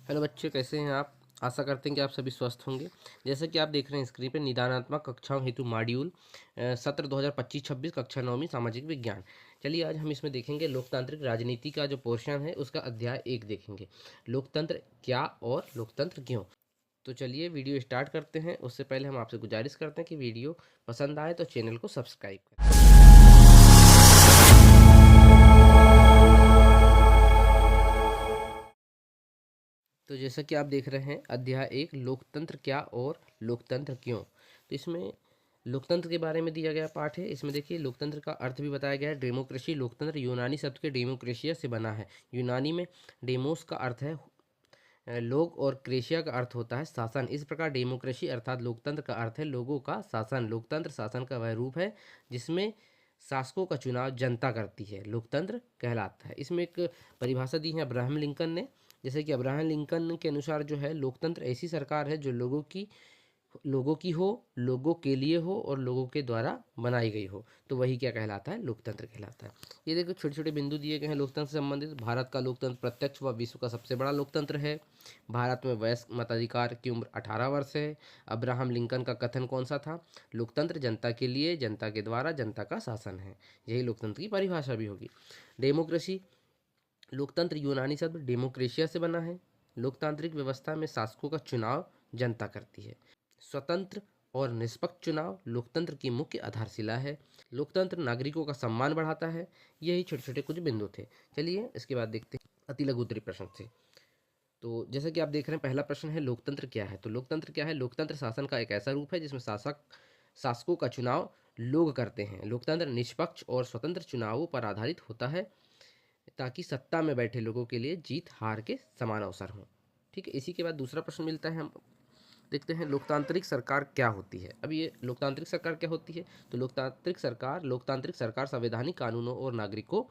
Hello बच्चे, कैसे हैं आप। आशा करते हैं कि आप सभी स्वस्थ होंगे। जैसा कि आप देख रहे हैं स्क्रीन पे, निदानात्मक कक्षाओं हेतु मॉड्यूल सत्र 2025-26 कक्षा 9वीं सामाजिक विज्ञान। चलिए आज हम इसमें देखेंगे लोकतांत्रिक राजनीति का जो पोर्शन है उसका अध्याय 1 देखेंगे, लोकतंत्र क्या और लोकतंत्र क्यों। तो चलिए वीडियो स्टार्ट करते हैं। उससे पहले हम आपसे गुजारिश करते हैं कि वीडियो पसंद आए तो चैनल को सब्सक्राइब करें। तो जैसा कि आप देख रहे हैं अध्याय 1, लोकतंत्र क्या और लोकतंत्र क्यों। तो इसमें लोकतंत्र के बारे में दिया गया पाठ है। इसमें देखिए लोकतंत्र का अर्थ भी बताया गया है। डेमोक्रेसी, लोकतंत्र यूनानी शब्द के डेमोक्रेशिया से बना है। यूनानी में डेमोस का अर्थ है लोग और क्रेशिया का अर्थ होता है शासन। इस प्रकार डेमोक्रेसी अर्थात लोकतंत्र का अर्थ है लोगों का शासन। लोकतंत्र शासन का वह रूप है जिसमें शासकों का चुनाव जनता करती है, लोकतंत्र कहलाता है। इसमें एक परिभाषा दी है अब्राहम लिंकन ने। जैसे कि अब्राहम लिंकन के अनुसार जो है लोकतंत्र ऐसी सरकार है जो लोगों की हो, लोगों के लिए हो और लोगों के द्वारा बनाई गई हो, तो वही क्या कहलाता है, लोकतंत्र कहलाता है। ये देखो छोटे छोटे बिंदु दिए गए हैं लोकतंत्र से संबंधित। भारत का लोकतंत्र प्रत्यक्ष व विश्व का सबसे बड़ा लोकतंत्र है। भारत में वयस्क मताधिकार की उम्र 18 वर्ष है। अब्राहम लिंकन का कथन कौन सा था, लोकतंत्र जनता के लिए, जनता के द्वारा, जनता का शासन है। यही लोकतंत्र की परिभाषा भी होगी। डेमोक्रेसी, लोकतंत्र यूनानी शब्द डेमोक्रेशिया से बना है। लोकतांत्रिक व्यवस्था में शासकों का चुनाव जनता करती है। स्वतंत्र और निष्पक्ष चुनाव लोकतंत्र की मुख्य आधारशिला है। लोकतंत्र नागरिकों का सम्मान बढ़ाता है। यही छोटे छोटे कुछ बिंदु थे। चलिए इसके बाद देखते हैं अति लघु उत्तरीय प्रश्न से। तो जैसा कि आप देख रहे हैं पहला प्रश्न है लोकतंत्र क्या है। तो लोकतंत्र क्या है, लोकतंत्र शासन का एक ऐसा रूप है जिसमें शासकों का चुनाव लोग करते हैं। लोकतंत्र निष्पक्ष और स्वतंत्र चुनावों पर आधारित होता है ताकि सत्ता में बैठे लोगों के लिए जीत हार के समान अवसर हों। ठीक है, इसी के बाद दूसरा प्रश्न मिलता है। हम देखते हैं लोकतांत्रिक सरकार क्या होती है। अब ये लोकतांत्रिक सरकार क्या होती है, तो लोकतांत्रिक सरकार संवैधानिक कानूनों और नागरिकों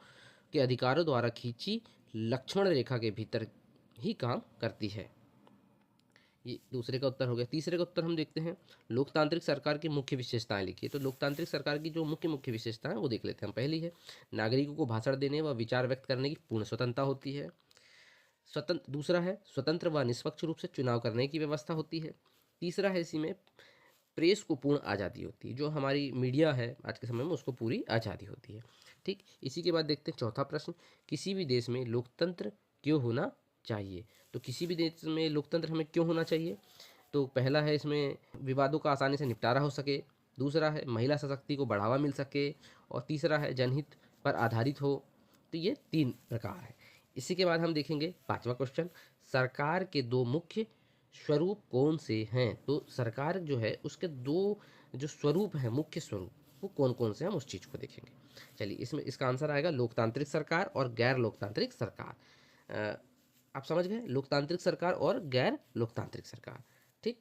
के अधिकारों द्वारा खींची लक्ष्मण रेखा के भीतर ही काम करती है। ये दूसरे का उत्तर हो गया। तीसरे का उत्तर हम देखते हैं लोकतांत्रिक सरकार की मुख्य विशेषताएं लिखिए। तो लोकतांत्रिक सरकार की जो मुख्य मुख्य विशेषताएं वो देख लेते हैं हम। पहली है नागरिकों को भाषण देने व विचार व्यक्त करने की पूर्ण स्वतंत्रता होती है। दूसरा है स्वतंत्र व निष्पक्ष रूप से चुनाव करने की व्यवस्था होती है। तीसरा है इसी में प्रेस को पूर्ण आज़ादी होती है। जो हमारी मीडिया है आज के समय में उसको पूरी आज़ादी होती है। ठीक, इसी के बाद देखते हैं चौथा प्रश्न, किसी भी देश में लोकतंत्र क्यों होना चाहिए। तो किसी भी देश में लोकतंत्र हमें क्यों होना चाहिए, तो पहला है इसमें विवादों का आसानी से निपटारा हो सके। दूसरा है महिला सशक्ति को बढ़ावा मिल सके। और तीसरा है जनहित पर आधारित हो। तो ये 3 प्रकार है। इसी के बाद हम देखेंगे पांचवा क्वेश्चन, सरकार के 2 मुख्य स्वरूप कौन से हैं। तो सरकार जो है उसके 2 जो स्वरूप हैं, मुख्य स्वरूप, वो कौन कौन से हैं हम उस चीज़ को देखेंगे। चलिए इसमें इसका आंसर आएगा लोकतांत्रिक सरकार और गैर लोकतांत्रिक सरकार। आप समझ गए, लोकतांत्रिक सरकार और गैर लोकतांत्रिक सरकार। ठीक,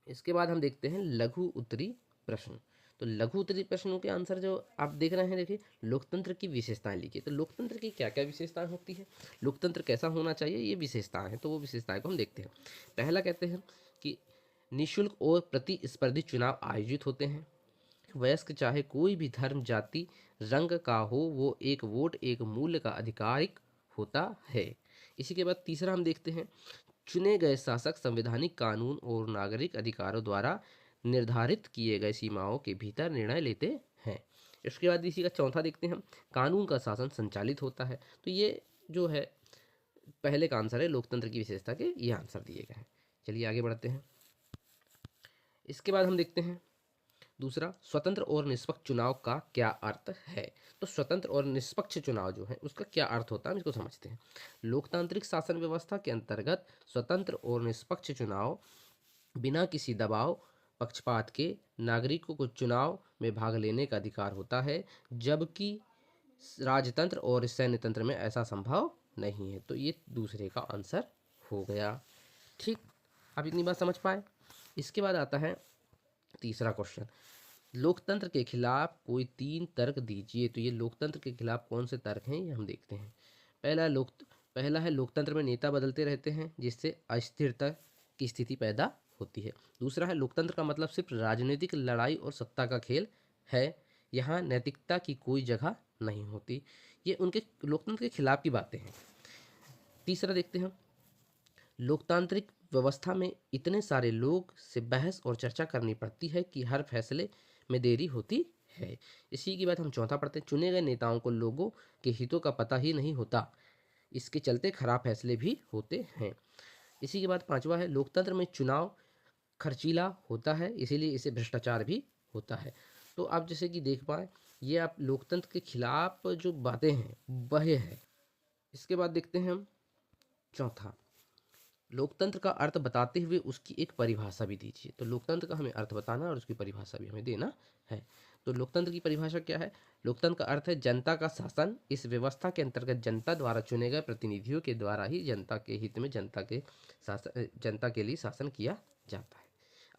इसके बाद हम देखते हैं लघु उत्तरी प्रश्न। तो लघु उत्तरी प्रश्नों के आंसर जो आप देख रहे हैं, देखिए लोकतंत्र की विशेषताएं लिखिए। तो लोकतंत्र की क्या क्या विशेषताएं होती है, लोकतंत्र कैसा होना चाहिए, ये विशेषताएं हैं। तो वो विशेषताएं को हम देखते हैं। पहला कहते हैं कि निःशुल्क और प्रतिस्पर्धी चुनाव आयोजित होते हैं। वयस्क चाहे कोई भी धर्म, जाति, रंग का हो, वो एक वोट एक मूल्य का अधिकारिक होता है। इसी के बाद तीसरा हम देखते हैं चुने गए शासक संवैधानिक कानून और नागरिक अधिकारों द्वारा निर्धारित किए गए सीमाओं के भीतर निर्णय लेते हैं। इसके बाद इसी का चौथा देखते हैं हम, कानून का शासन संचालित होता है। तो ये जो है पहले का आंसर है, लोकतंत्र की विशेषता के ये आंसर दिए गए हैं। चलिए आगे बढ़ते हैं। इसके बाद हम देखते हैं दूसरा, स्वतंत्र और निष्पक्ष चुनाव का क्या अर्थ है। तो स्वतंत्र और निष्पक्ष चुनाव जो है उसका क्या अर्थ होता है, हम इसको समझते हैं। लोकतांत्रिक शासन व्यवस्था के अंतर्गत स्वतंत्र और निष्पक्ष चुनाव बिना किसी दबाव, पक्षपात के नागरिकों को चुनाव में भाग लेने का अधिकार होता है, जबकि राजतंत्र और सैन्य तंत्र में ऐसा संभव नहीं है। तो ये दूसरे का आंसर हो गया। ठीक, आप इतनी बात समझ पाए। इसके बाद आता है तीसरा क्वेश्चन, लोकतंत्र के खिलाफ कोई 3 तर्क दीजिए। तो ये लोकतंत्र के खिलाफ कौन से तर्क हैं ये हम देखते हैं। पहला है लोकतंत्र में नेता बदलते रहते हैं जिससे अस्थिरता की स्थिति पैदा होती है। दूसरा है लोकतंत्र का मतलब सिर्फ राजनीतिक लड़ाई और सत्ता का खेल है, यहाँ नैतिकता की कोई जगह नहीं होती। ये उनके लोकतंत्र के खिलाफ की बातें हैं। तीसरा देखते हैं लोकतांत्रिक व्यवस्था में इतने सारे लोग से बहस और चर्चा करनी पड़ती है कि हर फैसले में देरी होती है। इसी के बाद हम चौथा पढ़ते हैं, चुने गए नेताओं को लोगों के हितों का पता ही नहीं होता, इसके चलते खराब फैसले भी होते हैं। इसी के बाद पांचवा है, लोकतंत्र में चुनाव खर्चीला होता है, इसीलिए इसे भ्रष्टाचार भी होता है। तो आप जैसे कि देख पाए, ये आप लोकतंत्र के खिलाफ जो बातें हैं वह है। इसके बाद देखते हैं हम चौथा, लोकतंत्र का अर्थ बताते हुए उसकी एक परिभाषा भी दीजिए। तो लोकतंत्र का हमें अर्थ बताना और उसकी परिभाषा भी हमें देना है। तो लोकतंत्र की परिभाषा क्या है? लोकतंत्र का अर्थ है जनता का शासन। इस व्यवस्था के अंतर्गत जनता द्वारा चुने गए प्रतिनिधियों के द्वारा ही जनता के हित में जनता के लिए शासन किया जाता है।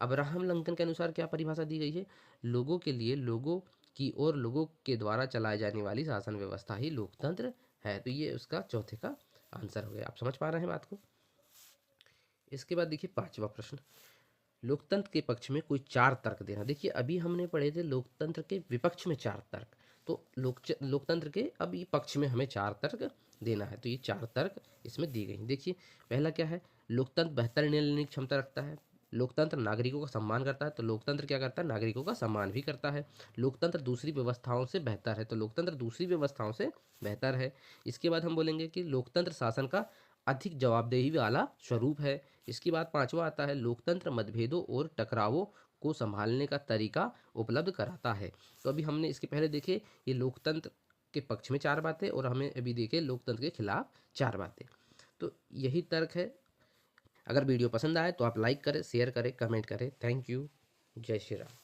अब्राहम लिंकन के अनुसार क्या परिभाषा दी गई है? लोगों के लिए, लोगों की और लोगों के द्वारा चलाए जाने वाली शासन व्यवस्था ही लोकतंत्र है। तो ये उसका चौथे का आंसर हो गया। आप समझ पा रहे हैं बात को? इसके बाद देखिए पांचवा प्रश्न, लोकतंत्र के पक्ष में कोई चार तर्क देना। देखिए अभी हमने पढ़े थे लोकतंत्र के विपक्ष में चार तर्क, तो लोकतंत्र के अब ये पक्ष में हमें चार तर्क देना है। तो ये चार तर्क इसमें दी गई। देखिए पहला क्या है, लोकतंत्र बेहतर निर्णय लेने की क्षमता रखता है। लोकतंत्र नागरिकों का सम्मान करता है, तो लोकतंत्र क्या करता है? नागरिकों का सम्मान भी करता है। लोकतंत्र दूसरी व्यवस्थाओं से बेहतर है, तो लोकतंत्र दूसरी व्यवस्थाओं से बेहतर है। इसके बाद हम बोलेंगे कि लोकतंत्र शासन का अधिक जवाबदेही वाला स्वरूप है। इसके बाद पांचवा आता है, लोकतंत्र मतभेदों और टकरावों को संभालने का तरीका उपलब्ध कराता है। तो अभी हमने इसके पहले देखे ये लोकतंत्र के पक्ष में चार बातें, और हमें अभी देखे लोकतंत्र के खिलाफ चार बातें। तो यही तर्क है। अगर वीडियो पसंद आए तो आप लाइक करें, शेयर करें, कमेंट करें। Thank you. जय श्री राम।